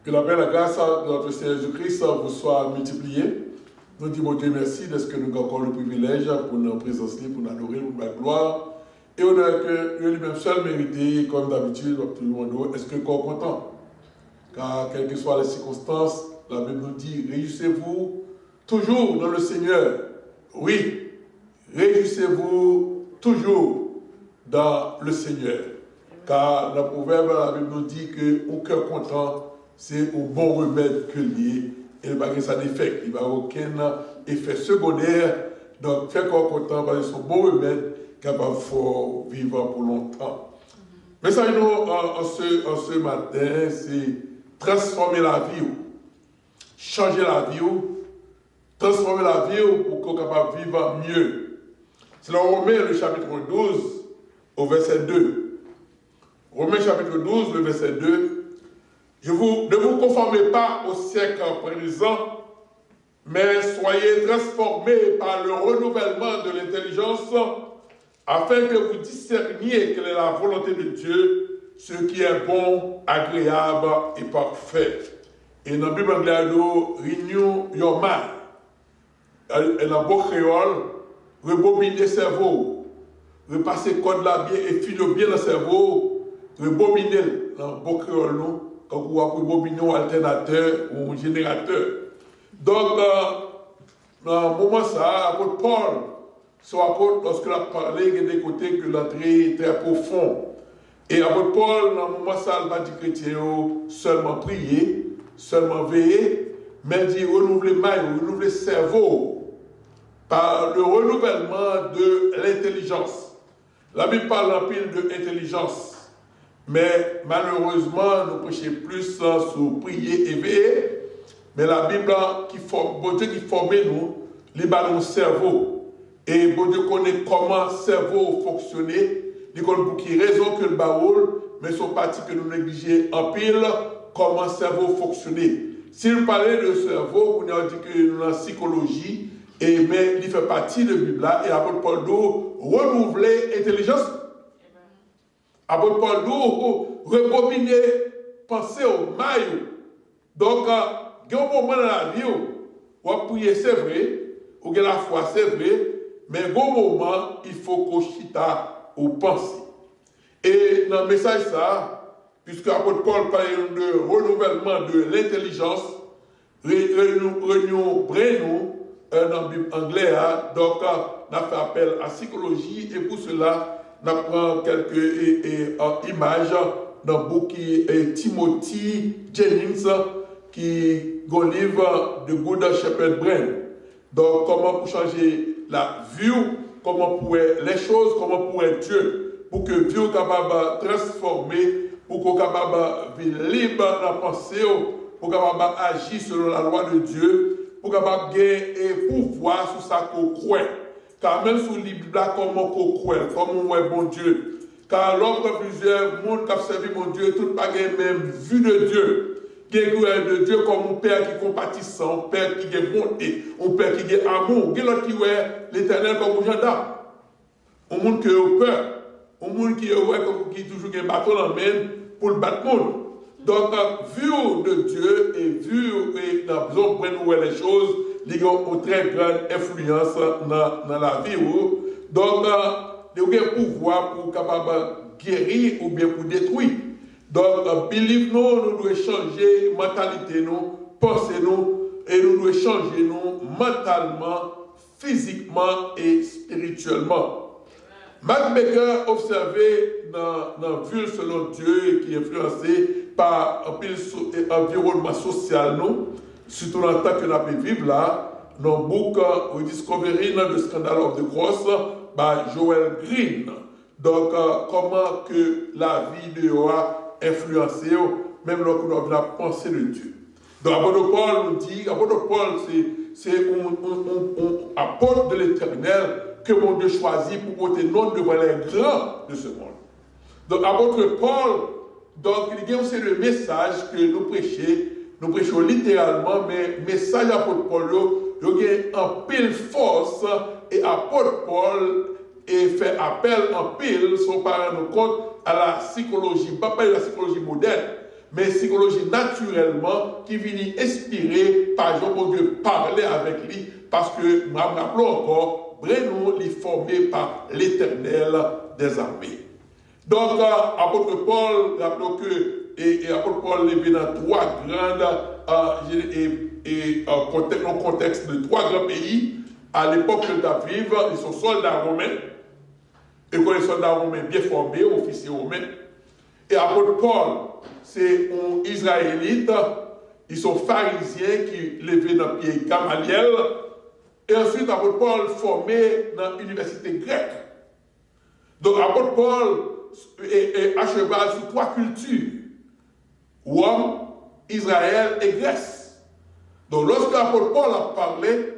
Que la paix et la grâce de notre Seigneur Jésus-Christ vous soient multipliées. Nous disons Dieu merci de ce que nous avons encore le privilège pour nous présenter, pour nous adorer, pour la gloire. Et on a que lui-même seul mérité, comme d'habitude, tout le monde. Est-ce que nous sommes contents? Car quelles que soient les circonstances, la Bible nous dit, réjouissez-vous toujours dans le Seigneur. Oui, réjouissez-vous toujours dans le Seigneur. Car dans le proverbe, la Bible nous dit qu'au cœur content, c'est au bon remède que lié. Et il n'y a pas ça d'effet. Il n'y a aucun effet secondaire. Donc, faire corps content, parce que c'est un bon remède capable de vivre pour longtemps. Mais ça, nous, en ce matin, c'est transformer la vie. Changer la vie. Transformer la vie pour qu'on soit capable de vivre mieux. C'est dans Romains, le chapitre 12, au verset 2. Romains, chapitre 12, le verset 2. Ne vous conformez pas au siècle présent, mais soyez transformés par le renouvellement de l'intelligence, afin que vous discerniez quelle est la volonté de Dieu, ce qui est bon, agréable et parfait. Et dans la Bible anglaise, renew your mind. Et dans le beau créole, rebobiner le cerveau, repasser le code là bien et finir bien le cerveau, rebobiner dans le beau créole, quand vous avez rebobiner un alternateur ou un générateur. Donc, dans le moment ça, l'apôtre Paul, lorsqu'il a parlé, il y a des côtés que l'entrée est très profond. Et l'apôtre Paul, dans le moment ça, il va dire chrétien seulement prier, seulement veiller, mais il dit renouveler le cerveau par le renouvellement de l'intelligence. La Bible parle en pile de intelligence, mais malheureusement, nous prêchons plus sur prier et veiller. Mais la Bible bon Dieu qui forme nous, il bat nos cerveau. Et bon Dieu connaît comment le cerveau fonctionne. Il connaît pour qui raison que le baoul, mais son parti que nous négligeons en pile, comment le cerveau fonctionne. S'il parlait de cerveau, on a dit que nous avons la psychologie, mais il fait partie de la Bible et l'apôtre Paul d'eau renouveler l'intelligence. L'apôtre Paul d'eau rebobiner, penser au maillot. Donc, il y a un moment dans la vie où on prier, c'est vrai, où la foi, c'est vrai, mais il y a un moment, il faut qu'on chita ou pense. Et dans le message, ça, puisque l'apôtre Paul parle de renouvellement de l'intelligence, réunion brain, dans la Bible anglaise, donc on a fait appel à la psychologie et pour cela, on apprend quelques images dans le bouquin Timothy Jennings qui est un livre de Good Shepherd Brain. Donc, comment pour changer la vue, comment pour les choses, comment pour être Dieu, pour que Dieu soit capable de transformer, pour qu'on soit capable de vivre libre dans la pensée, pour qu'on soit capable d'agir selon la loi de Dieu, pour qu'on soit capable de gagner pouvoir sur ça qu'on croit. Car même sur la Bible, comment qu'on croit, comment on est bon Dieu. Car l'homme plusieurs monde qui a servi mon Dieu, tout pas même vue de Dieu. Qui est de Dieu comme un père qui compatissant, un père qui est bonté, un père qui est amour. Qui est l'autre qui est l'éternel comme un gendarme. Un monde qui a peur. Un monde qui est toujours un bâton en main pour le battre le monde. Donc, vue de Dieu et vue et dans besoin de prendre les choses, ils ont une très grande influence dans la vie. Donc, ils ont un pouvoir pour capable guérir ou bien pour détruire. Donc, believe nous devons changer mentalité, nous, penser nous, et nous devons changer nous mentalement, physiquement et spirituellement. Matt Baker observé dans la ville selon Dieu qui est influencé par un environnement social, nous, surtout dans le temps que nous avons vivre là, dans le book Rediscovering the Scandal of the Cross par Joel Green. Donc, comment que la vie de Yoa influencé, même lorsque nous avons la pensée de Dieu. Donc, l'apôtre Paul nous dit, l'apôtre Paul, c'est un apôtre de l'Éternel que mon Dieu choisit pour porter nom devant les grands de ce monde. Donc, l'apôtre Paul, donc, il y a aussi le message que nous prêchons littéralement, mais le message de l'apôtre Paul, il y a en pile force, et l'apôtre Paul fait appel en pile, son parent nous compte, à la psychologie, pas de la psychologie moderne, mais psychologie naturellement qui vient inspirer par Jean pour Dieu parler avec lui, parce que, nous rappelons encore, Brenou est formé par l'Éternel des armées. Donc, apôtre Paul, rappelons que, apôtre Paul est venu dans trois grandes, dans le contexte de trois grands pays. À l'époque de David, ils sont soldats romains, et que les soldats romains bien formés, officiers romains. Et apôtre Paul, c'est un Israélite, ils sont pharisiens qui levaient dans le pied Gamaliel. Et ensuite, apôtre Paul formé dans l'université grecque. Donc, apôtre Paul est à cheval sur trois cultures: Rome, Israël et Grèce. Donc, lorsque l'apôtre Paul a parlé,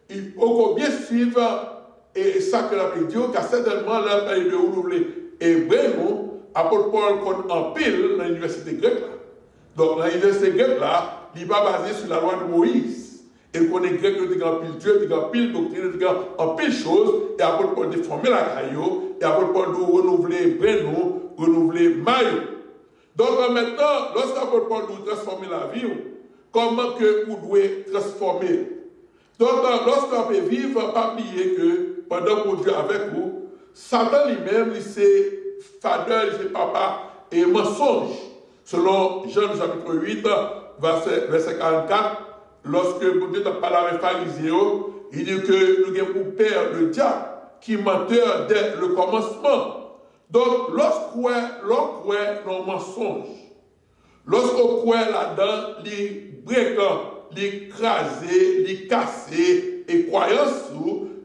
il faut bien suivre et ça que la dit, car certainement là, il de renouveler. Et vraiment, apôtre Paul compte en pile dans l'université grecque. Donc, dans l'université grecque, là, il n'est pas basé sur la loi de Moïse. Et qu'on est grec, il y a un pile Dieu, il y a un pile doctrine, il y a un pile choses. Et apôtre Paul a formé la caillou, et apôtre Paul doit renouveler Breno, renouveler Maillot. Donc maintenant, lorsqu'apôtre Paul doit transformer la vie, comment que vous devez transformer? Donc lorsqu'on peut vivre, pas oublier que pendant que Dieu est avec vous, Satan lui-même, il sait fadeur, il sait papa et mensonge. Selon Jean chapitre 8, verset 44, lorsque Dieu a parlé avec les pharisiens, il dit que nous avons pour père le diable qui menteur dès le commencement. Donc, lorsqu'on croit nos mensonges, lorsqu'on croit là-dedans, les bréquants, les crasés, les cassés, et croyances,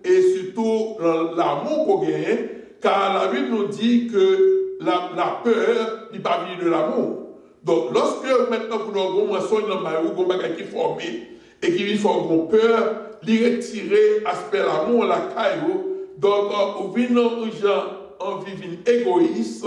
et surtout l'amour qu'on gagne, car la Bible nous dit que la peur n'est pas venue de l'amour. Donc, lorsque maintenant vous avez un mensonge dans ma vie, vous avez qui formé, et qui vient faire peur, lui retirer aspect l'amour, la caillou, donc, vous venez en vivant égoïste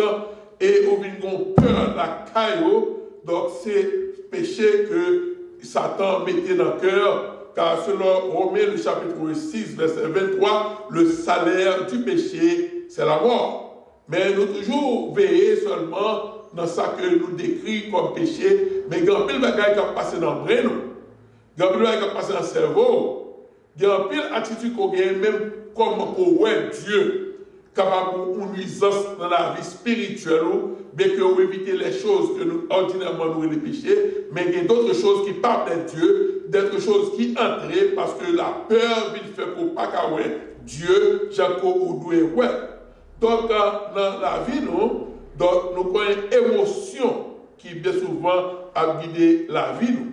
et vous venez peur la caillou, donc c'est péché que Satan mettait dans le cœur, car selon Romains le chapitre 6, verset 23, le salaire du péché, c'est la mort. Mais nous toujours veiller seulement dans ça que nous décrit comme péché, mais il y a un pile de bagaille qui a passé dans le brain, il y a un pile de bagaille qui a passé dans le cerveau, il y a un pile d'attitude qu'on gagne même comme on Dieu, capable de nuisance dans la vie spirituelle, bien que vous évitez les choses que nous ordinairement nous les péchés, mais il y a d'autres choses qui parlent de Dieu, d'autres choses qui entrent parce que la peur vient faire pour pas qu'à Dieu, Jacob ou doué ouais. Donc dans la vie nous avons une émotion qui bien souvent a guidé la vie nous.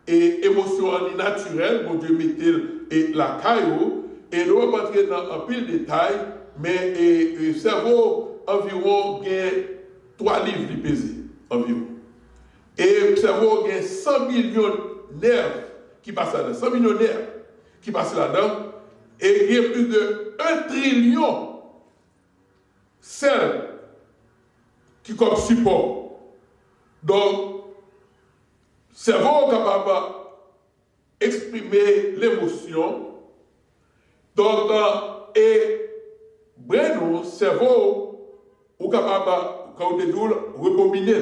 Et émotion naturelle, mon Dieu mettait la caillou. Et nous allons entrer dans un pile de détails, mais le cerveau environ gagne 3 livres de pesée, environ. Et le cerveau gagne 100 millions de nerfs qui passent là-dedans, 100 millions de nerfs qui passent là-dedans, et il y a plus de 1 trillion de cellules qui comme support. Donc, le cerveau est capable d'exprimer l'émotion. Donc, et Breno, cerveau, ou capable, quand on dit, rebobiner.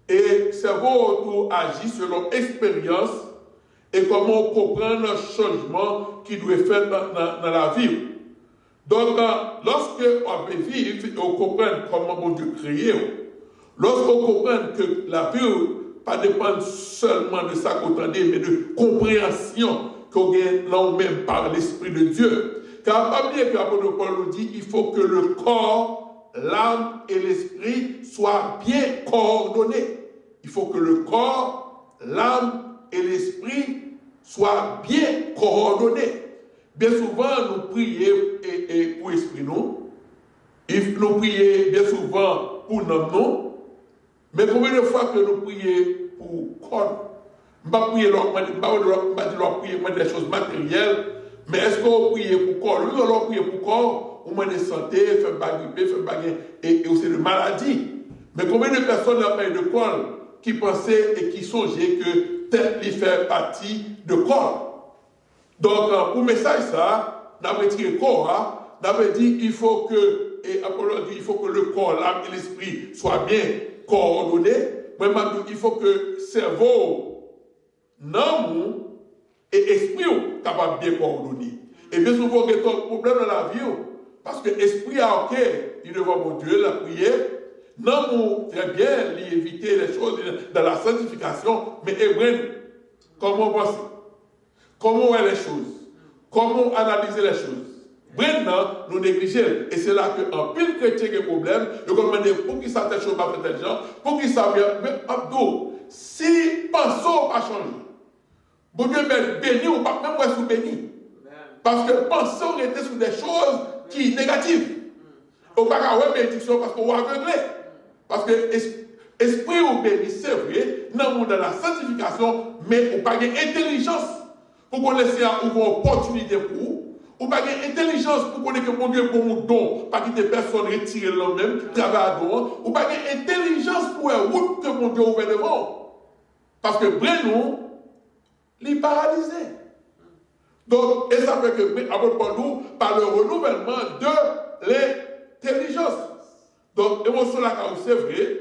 Et cerveau tout agit selon expérience et comment on comprend le changement qui doit être fait dans la vie. Donc, lorsque on veut vivre, on comprend comment mon Dieu crée. Lorsqu'on comprend que la vie ne pas dépend seulement de ça qu'on entendait, mais de compréhension qu'on gagne là-même par l'Esprit de Dieu. Car pas bien que l'apôtre Paul nous dit, il faut que le corps, l'âme et l'esprit soient bien coordonnés. Il faut que le corps, l'âme et l'esprit soient bien coordonnés. Bien souvent, nous prions pour l'esprit nous. Nous prions bien souvent pour nous. Mais combien de fois que nous prions pour corps? Je ne vais pas prier des choses matérielles, mais est-ce qu'on prie pour corps? Oui, on prie pour corps, au moins de santé, faire bagriper, faire bagriper, et aussi de maladie. Mais combien de personnes n'ont pas de corps qui pensaient et qui songeaient que tête lui fait partie de corps? Donc, pour le message, ça, on a retiré le corps, on a dit il faut que, et Apollon dit il faut que le corps, l'âme et l'esprit soient bien coordonnés. il faut que cerveau, non, et esprit capable de bien coordonner. Et bien souvent, il y a un problème dans la vie, parce que l'esprit a ok, il devant mon Dieu, la prière, non, très bien, éviter les choses dans la sanctification, mais comment penser? Comment voir les choses? Comment analyser les choses? Maintenant, nous négligeons. Et c'est là qu'un pile chrétien qui a des problèmes, nous demandons pour qui ça telle chose pas fait intelligent, pour qui ça bien. Mais Abdou, si pensons pas changer, bon Dieu béni ou pas, même moi je suis béni. Parce que pensons était sur des choses qui sont négatives. On ne peut pas avoir bénédiction parce qu'on va aveugler. Parce que esprit ou béni, c'est vrai, dans le monde de la sanctification, mais on n'a pas d'intelligence pour qu'on laisse une opportunité pour vous. On n'a pas d'intelligence pour qu'on ait que mon Dieu pour mon don, pas que des personnes retirées l'homme-même, travaillent à don. On n'a pas d'intelligence pour la route que mon Dieu ouvre devant. Parce que Brenou, il est paralysé. Donc, et ça fait que, après nous, par le renouvellement de l'intelligence. Donc, l'émotion là, c'est vrai.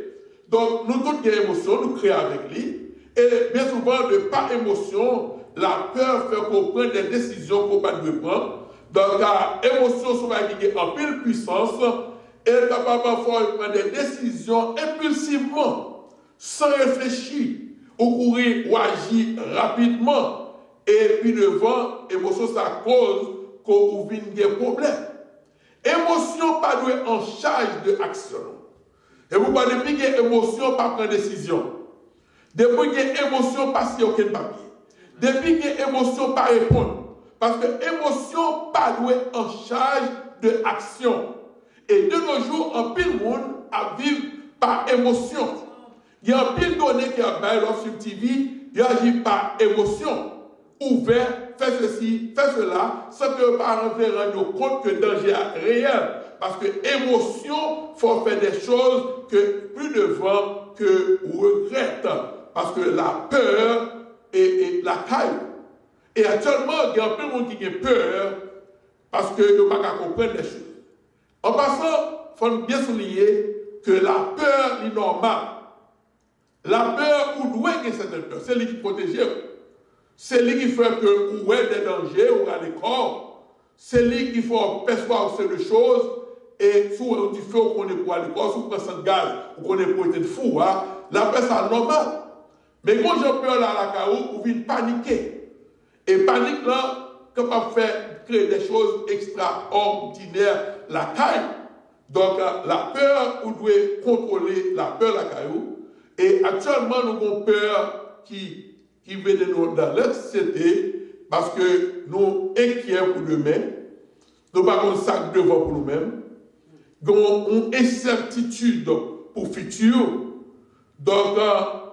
Donc, nous toutes les émotions, nous créons avec lui. Et bien souvent, de par émotion, la peur fait qu'on prenne des décisions qu'on ne peut pas prendre. Donc, l'émotion, souvent, qui est en pile puissance, est capable de prendre des décisions impulsivement, sans réfléchir, ou courir ou agir rapidement. Et puis devant, l'émotion, ça cause qu'on vit des problèmes. Émotion pas doit en charge de l'action. Et vous pas depuis que l'émotion pas prendre décision. Depuis que l'émotion pas signer aucun papier. Depuis que l'émotion pas répondre. Parce que l'émotion pas doit en charge de l'action. Et de nos jours, un pile monde à vivre par émotion. Il y a un pile donné qui a baillé sur TV, il agit par émotion. Ouvert, fais ceci, fais cela, sans que par en rendre compte que le danger est réel. Parce que l'émotion faut faire des choses que plus devant que regrette. Parce que la peur est la caille. Et actuellement, il y a un peu de monde qui a peur parce que ne pas comprendre les choses. En passant, il faut bien souligner que la peur est normale. La peur, où doit y avoir cette peur, c'est lui qui protège. C'est lui qui fait que vous avez des dangers, ou à l'école. C'est lui qui faut percevoir ces deux choses. Et si vous faites qu'on est pour à l'école, si vous prenez ce gaz, ou qu'on est pour être fou, hein, la peur c'est normal. Mais quand j'ai peur là à la caou, vous venez paniquer. Et panique là, capable de faire créer des choses extraordinaires, la caille. Donc la peur, vous devez contrôler la peur la caillou. Et actuellement, nous avons peur qui vient de nous dans la société parce que nous inquiets pour demain, nous n'avons pas un sac devant pour nous-mêmes, nous avons une incertitude pour le futur, donc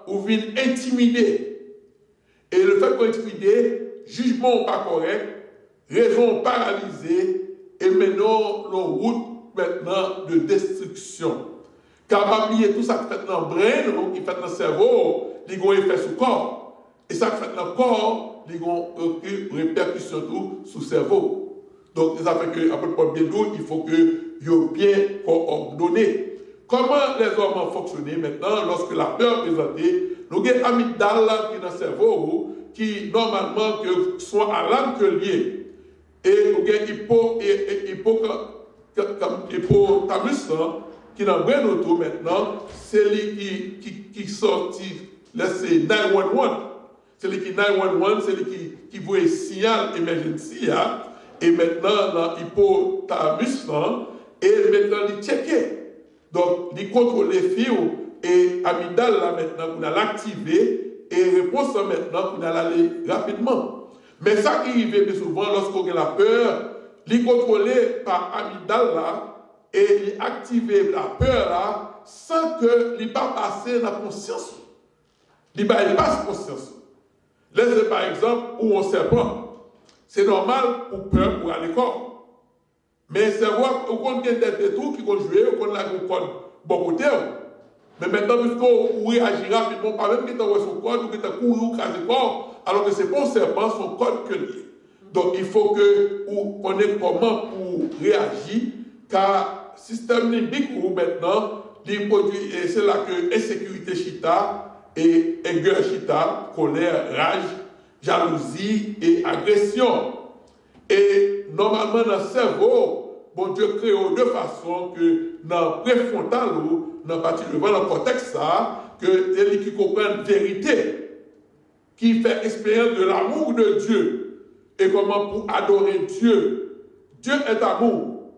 on vient intimider. Et le fait qu'on est intimidé, jugement pas correct, raison paralysée, et maintenant, nos routes maintenant de destruction. Car oublier tout ça qui fait dans le brain, qui fait dans le cerveau, il y a un effet sur le corps. Et ça qui fait dans le corps, il y a une répercussion sur le cerveau. Donc, ça fait que, après le bien d'eau, il faut que vous bien coordonné. Comment les hommes fonctionnent maintenant lorsque la peur est présentée? Nous avons amygdale qui est dans le cerveau, qui normalement que soit à l'âme que lié. Et nous avons hypothalamus qui dans le brain autour maintenant, c'est lui qui sortit, là c'est 911. C'est lui qui 911, c'est lui qui voit un signal emergency, hein? Et maintenant dans l'hypothalamus, et maintenant il checké. Donc il contrôle les fils et amygdale là maintenant, on a l'activé et réponse maintenant, on a l'aller rapidement. Mais ça qui arrive souvent lorsqu'on a la peur, il est contrôlé par amygdale là, et il active la peur là sans que il pas passer dans la conscience. Il passe conscience. Laissez par exemple où on serpent. C'est normal pour peur pour aller corps. Mais c'est vrai qu'on a des trucs qui vont jouer, qu'on a un code bon côté. Mais maintenant, puisqu'on réagit rapidement, pas même qu'il t'envoie son code ou qu'il t'a couru ou crasé corps, alors que c'est pas un serpent, son code que lié. Donc il faut que vous connaissiez comment pour réagir, car le système limbique ou maintenant, et c'est là que insécurité chita, et aigueur chita, colère, rage, jalousie et agression. Et normalement, dans le cerveau, bon Dieu crée de façon que dans le préfrontal, dans la partie devant, dans le cortex, ça, que celui qui comprend la vérité, qui fait expérience de l'amour de Dieu, et comment pour adorer Dieu. Dieu est amour.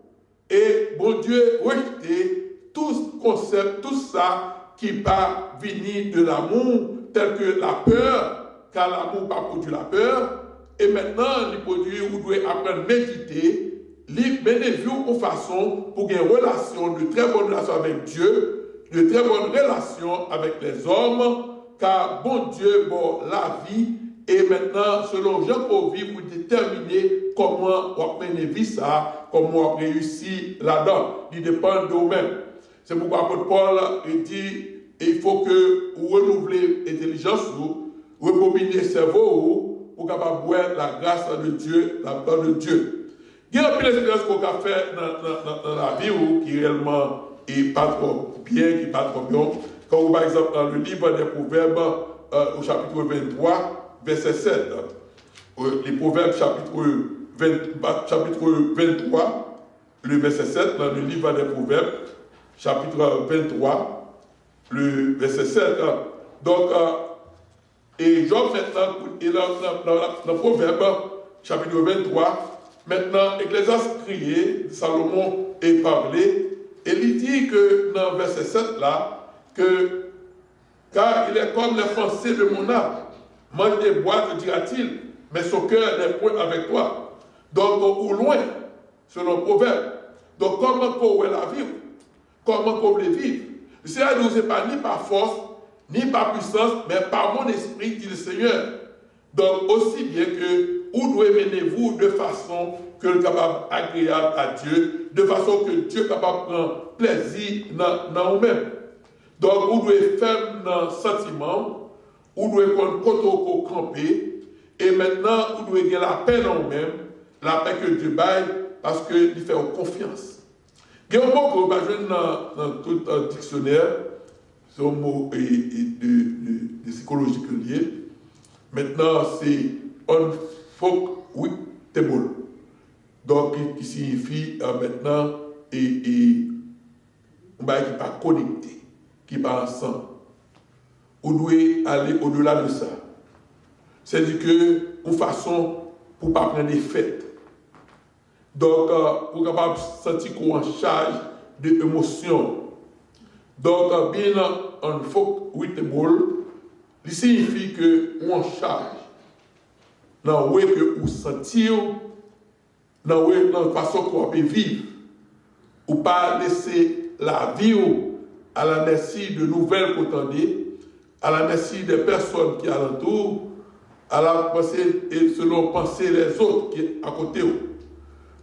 Et bon Dieu rejeté tout ce concept, tout ça qui va venir de l'amour, tel que la peur, car l'amour pas produit la peur. Et maintenant, il produit, vous devez apprendre à méditer, bénéfice aux façons pour une relation, de très bonne relation avec Dieu, de très bonne relation avec les hommes, car bon Dieu, bon, la vie, et maintenant, selon Jean-Paul vie, vous déterminez comment on mener vie ça, comment on réussit là-dedans. Il dépend de vous-même. C'est pourquoi Paul dit, il faut que vous renouvelez l'intelligence, vous rebobinez le cerveau, pour capable voir la grâce de Dieu, la peur de Dieu. Il y a une expérience qu'on a fait dans la vie qui réellement n'est pas trop bien, qui n'est pas trop bien. Comme par exemple dans le livre des Proverbes, au chapitre 23, verset 7. Les Proverbes, chapitre 23, le verset 7, dans le livre des Proverbes, chapitre 23, le verset 7. Donc, et Job maintenant, et dans le Proverbe, chapitre 23, maintenant, Ecclésiaste crié, Salomon est parlé, et il dit que dans le verset 7 là, que car il est comme les pensées de mon âme, mange des bois, te dira-t-il, mais son cœur n'est point avec toi. Donc, au loin, selon le Proverbe. Donc, comment qu'on la vivre? Comment qu'on le vivre? C'est-à-dire que ce n'est pas ni par force, ni par puissance, mais par mon esprit, dit le Seigneur. Donc, aussi bien que vous devez mener vous de façon que le capable agréable à Dieu, de façon que Dieu est capable de prendre plaisir dans vous-même. Donc, vous devez faire un sentiment, vous devez prendre côté camper, et maintenant, vous devez gagner la paix dans vous-même, la paix que Dieu baille, parce qu'il fait confiance. Il y a un mot qu'on va jouer dans tout dictionnaire, c'est un mot de psychologie que lié. Maintenant, c'est unfuckwittable. Donc, qui signifie maintenant, on va qui pas connecté, qui pas ensemble. On doit aller au-delà de ça. C'est-à-dire que, une façon pour ne pas prendre des fêtes. Donc, pour capable sentir qu'on est en charge d'émotions. Donc, bien unfuckwittable, il signifie que on en charge. Dans le que vous sentez, dans la façon qu'on peut vivre, ou pas laisser la vie à la merci de nouvelles qu'entendez, à la merci des personnes qui alentourent, à la pensée et selon penser les autres qui sont à côté.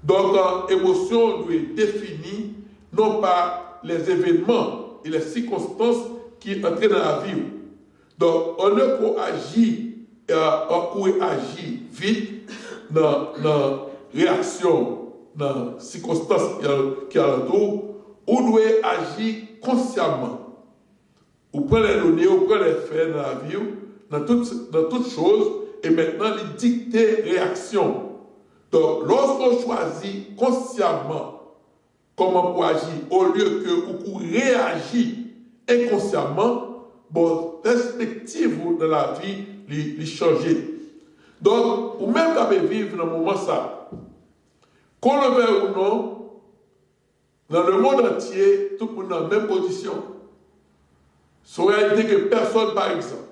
Donc, émotion doit être définie non pas les événements et les circonstances qui entrent dans la vie. Donc, on ne peut agir vite dans la réaction, dans les circonstances qui entourent, on doit agir consciemment. On prend les données, on prend les faits dans la vie, dans toutes choses, et maintenant, il dicte réaction. Donc, lorsqu'on choisit consciemment comment pour agir, au lieu que vous réagissez inconsciemment, votre perspective dans la vie les changer. Donc, ou même quand vous vivez dans le moment ça, qu'on le veuille ou non, dans le monde entier, tout le monde est dans la même position. C'est en réalité que personne, par exemple,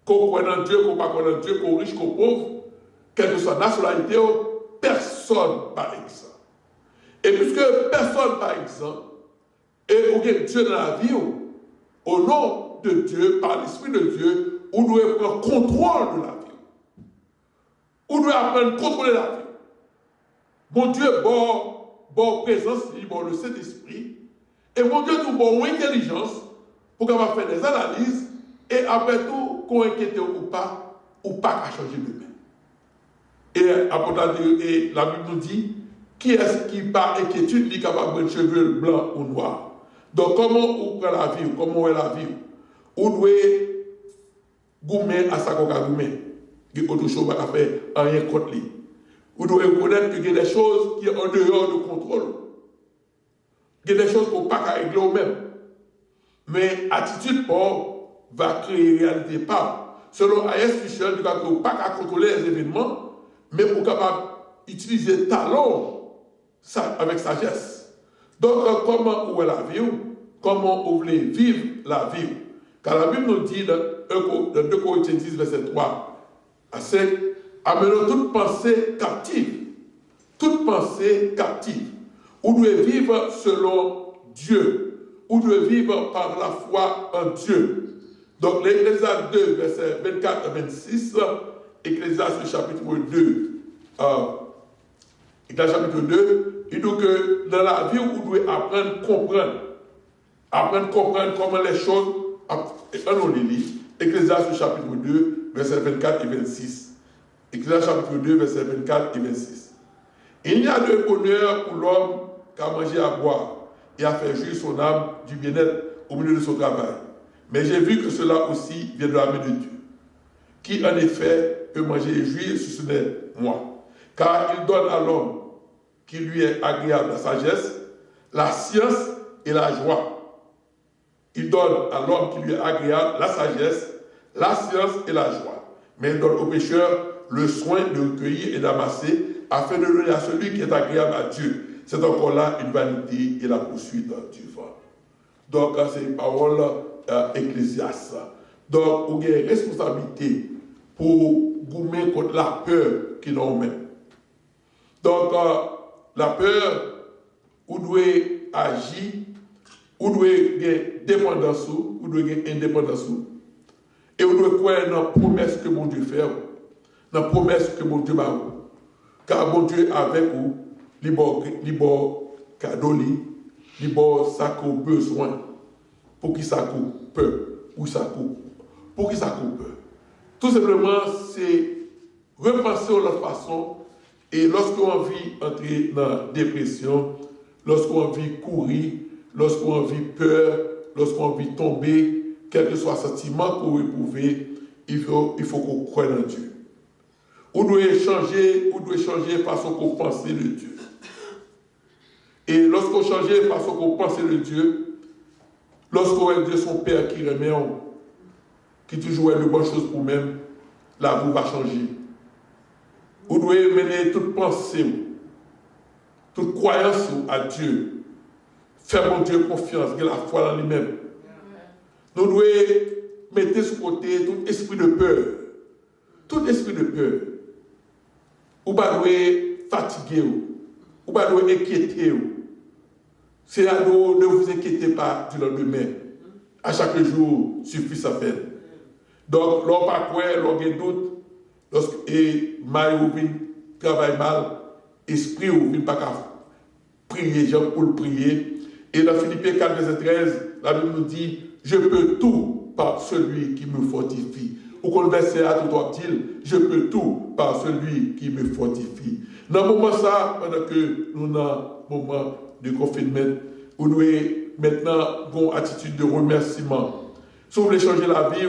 qu'on croit en Dieu, qu'on ne croit pas en Dieu, qu'on riche, qu'on pauvre, quelle que soit la nationalité, personne, par exemple. Et puisque personne, par exemple, et auquel Dieu dans la vie, au nom de Dieu, par l'Esprit de Dieu, on doit prendre contrôle de la vie. On doit apprendre à contrôler la vie. Mon Dieu, bon présence, bon le Saint-Esprit, et mon Dieu, tout bon intelligence, pour qu'on va faire des analyses, et après tout, qu'on inquiète ou pas qu'à changer de même. Et la Bible nous dit, qui est-ce qui par inquiétude est capable de cheveux blancs ou noirs? Donc, comment on prend la vie, comment on est la vie, on doit goumer à sa coca goumer. Il y a autre chose à faire, rien contre lui. On doit reconnaître qu'il y a des choses qui sont en dehors de contrôle. Il y a des choses qu'on ne peut pas régler nous-mêmes. Mais attitude pour va créer réalité pas. Selon A.S. Fischer, il ne peut pas contrôler les événements, mais pour capable utiliser talent avec sagesse. Donc, comment on est la vie? Comment on voulait vivre la vie? Car la Bible nous dit dans 2 Corinthiens 10, verset 3 à 5, amenons toute pensée captive. Toute pensée captive. On doit vivre selon Dieu. On doit vivre par la foi en Dieu. Donc, l'Ecclésiaste 2, verset 24 à 26, Ecclésiaste chapitre 2, Ecclésiaste chapitre 2, il dit que dans la vie, on doit apprendre à comprendre. Apprendre à comprendre comment les choses. On lit Ecclésiaste chapitre 2, verset 24 et 26. Ecclésiaste chapitre 2, verset 24 et 26. Il n'y a de bonheur pour l'homme qu'à manger, à boire et à faire jouir son âme du bien-être au milieu de son travail. Mais j'ai vu que cela aussi vient de la main de Dieu, qui en effet peut manger et jouir si ce n'est moi. Car il donne à l'homme qui lui est agréable la sagesse, la science et la joie. Il donne à l'homme qui lui est agréable la sagesse, la science et la joie. Mais il donne au pécheur le soin de recueillir et d'amasser afin de donner à celui qui est agréable à Dieu. C'est encore là une vanité et la poursuite du vent. Donc, c'est une parole ecclésiaste. Donc, on a une responsabilité pour gommer contre la peur qui nous met. Donc, la peur, on doit agir, on doit avoir dépendance, on doit avoir indépendance. Et on doit croire dans la promesse que mon Dieu fait, dans la promesse que mon Dieu m'a fait. Car mon Dieu est avec vous, libre cadeau, libre ça qu'on a besoin. Pour qui ça qu'on peur, ou ça qu'on pour qui ça qu'on peur. Tout simplement, c'est repenser de l'autre façon. Et lorsqu'on vit entrer dans la dépression, lorsqu'on vit courir, lorsqu'on vit peur, lorsqu'on vit tomber, quel que soit le sentiment qu'on éprouve, il faut qu'on croie en Dieu. On doit changer façon qu'on pense de Dieu. Et lorsqu'on change façon qu'on pense de Dieu, lorsqu'on est Dieu son Père qui remet, qui toujours est de bonnes choses pour même, la vie va changer. On doit mener toute pensée, toute croyance à Dieu. Faire mon Dieu confiance, qu'il a la foi en lui-même. Nous devons mettre sur côté tout esprit de peur. Tout esprit de peur. Ou pas fatiguer, ou pas inquiéter. C'est à nous, ne vous inquiétez pas du lendemain. À chaque jour, suffit sa peine. Donc, l'on pas quoi, l'on a doute, lorsque mal ou travaille mal, esprit ou vient pas prier, gens pour le prier. Et dans Philippiens 4, verset 13, la Bible nous dit, je peux tout par celui qui me fortifie. Ou qu'on verset à tout dit, je peux tout par celui qui me fortifie. Dans le moment ça, pendant que nous avons un moment de confinement, vous devez maintenant avoir une attitude de remerciement. Si vous voulez changer la vie,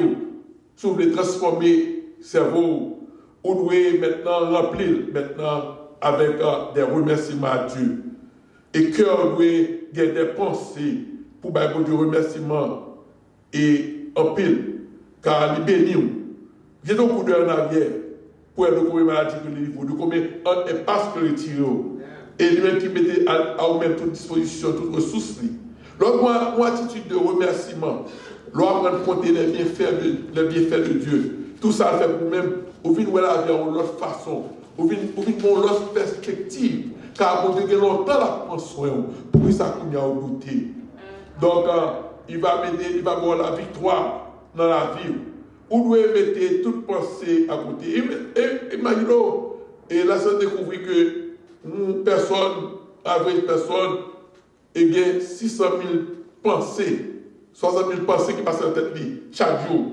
si vous voulez transformer le cerveau, vous devez maintenant remplir avec des remerciements à Dieu. Et cœur doit avoir des pensées pour avoir des remerciements et en pile, car il bénit. J'ai donc coup d'œil en arrière pour être combien de maladies que le niveau, de combien on est pas que retiré. Et lui-même qui mettait à vous-même toute disposition, toute ressource. Donc, moi, attitude de remerciement, l'on compter les bienfaits de Dieu. Tout ça fait pour même, au fin de la vie en l'autre façon, au fin de l'autre perspective, car mon Dieu a longtemps la prendre soin pour que ça qu'on y a douté. Donc, il va avoir la victoire dans la vie. Vous devez mettre toute pensée à côté. Imaginez, et là, ça découvre que une personne, et gagne 600 000 pensées, 60 000 pensées qui passent en tête chaque jour.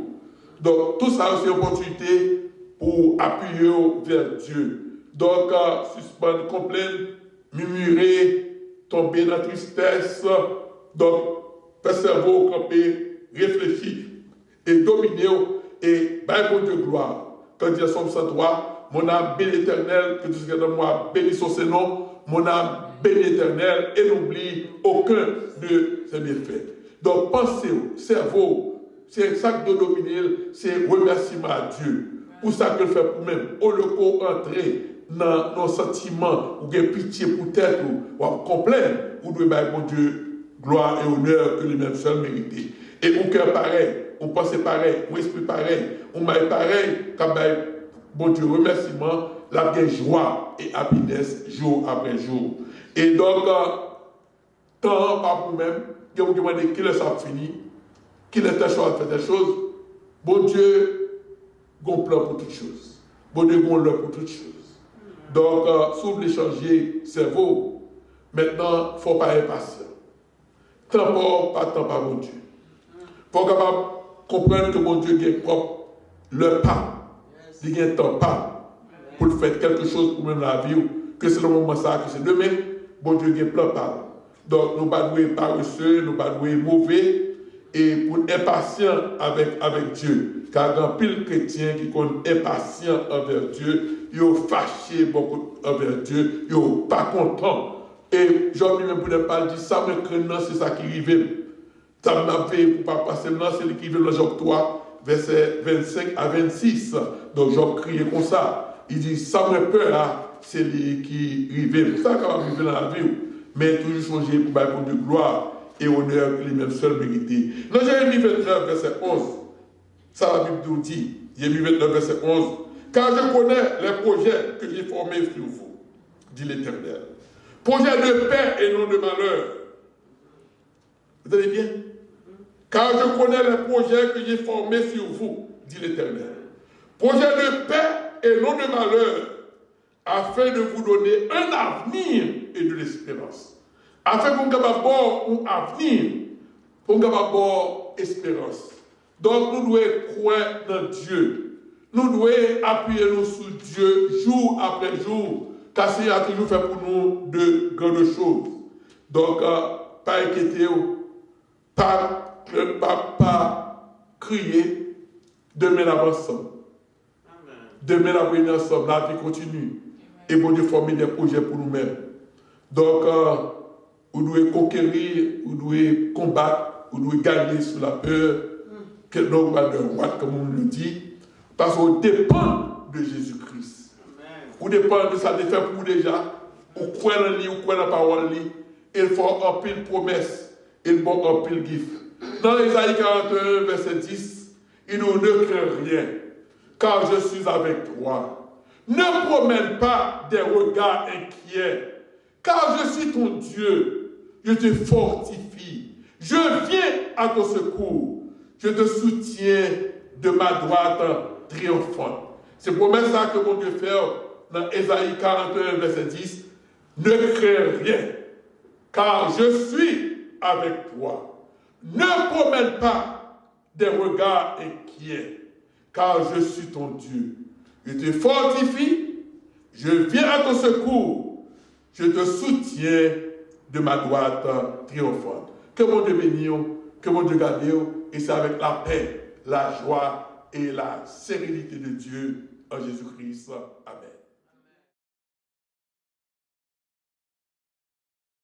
Donc, tout ça, c'est une opportunité pour appuyer vers Dieu. Donc, suspendre, complaindre, murmurer, tomber dans la tristesse. Donc, fait cerveau camper, réfléchir et dominer et bah bon Dieu gloire. Quand il y a Somme 103, mon âme bénit l'Éternel, que tout ce qui est dans moi bénisse son nom, mon âme bénit l'Éternel et n'oublie aucun de ses bienfaits. Donc pensez au cerveau, c'est ça que de dominer, c'est remerciement à Dieu. Pour ça que le fait pour même, au lieu entrer dans nos sentiments, ou bien pitié pour tête, ou complaindre, ou devez dire, mon Dieu, gloire et honneur que lui-même seul mérite. Et mon cœur pareil, on pense pareil, mon esprit pareil, on maille pareil, comme bon Dieu, remerciement, la bien joie et happiness jour après jour. Et donc, tant par vous-même, que vous demandez qu'il est ça fini, qu'il est telle chose à faire des choses, bon Dieu, gon plan pour toutes choses. Bon Dieu, gon l'heure pour toutes choses. Donc, si vous voulez changer cerveau, maintenant, il ne faut pas être patient. Temps pas mon Dieu. Pour capable comprendre que mon Dieu est propre, le pas, il y a un temps pas pour faire quelque chose pour même la vie, que c'est le moment ça, que c'est demain, bon Dieu est plein pas. Donc, nous ne pouvons pas être paresseux, nous ne pouvons pas être mauvais, et pour être impatient avec Dieu. Car dans pile chrétien qui sont impatients envers Dieu, ils sont fâchés beaucoup envers Dieu, ils sont pas contents. Et Jean même pour ne pas dire ça, mais craint, c'est ça qui arrive. Ça m'a fait pour pas passer maintenant, c'est ce qui arrive dans Job 3, verset 25 à 26. Donc Job criait comme ça. Il dit, ça me peur, c'est lui qui arrive. C'est ça qui va arriver dans la vie. Mais toujours changer pour de gloire et honneur que lui-même seul mérité. Dans Jérémie 29, verset 11, ça la Bible nous dit, Jérémie 29, verset 11, car je connais les projets que j'ai formés sur vous, dit l'Éternel. Projets de paix et non de malheur. Vous allez bien? Car je connais les projets que j'ai formés sur vous, dit l'Éternel. Projets de paix et non de malheur, afin de vous donner un avenir et de l'espérance. Afin qu'on ait un avenir, qu'on ait une espérance. Donc nous devons croire dans Dieu. Nous devons appuyer nous sur Dieu jour après jour, car il a toujours fait pour nous de grandes choses. Donc, pas inquiéter, pas crier, demain ensemble. Demain la ensemble, la vie continue. Et bon Dieu former des projets pour nous-mêmes. Donc, vous devez conquérir, vous devez combattre, vous devez gagner sur la peur, quel nombre de droite, comme on le dit, parce qu'on dépend de Jésus-Christ. On dépend de sa défaite pour vous déjà. On croit dans lui, on croit dans la parole. Il faut un pile promesse, il faut un pile gif. Dans Isaïe 41, verset 10, il nous ne craint rien, car je suis avec toi. Ne promène pas des regards inquiets, car je suis ton Dieu, je te fortifie, je viens à ton secours, je te soutiens de ma droite triomphante. C'est promesse ça que mon Dieu fait dans Isaïe 41, verset 10. Ne crains rien, car je suis avec toi. Ne promène pas des regards inquiets, car je suis ton Dieu. Je te fortifie, je viens à ton secours, je te soutiens de ma droite triomphante. Que mon Dieu bénisse, que mon Dieu garde, et c'est avec la paix, la joie et la sérénité de Dieu en Jésus-Christ. Amen.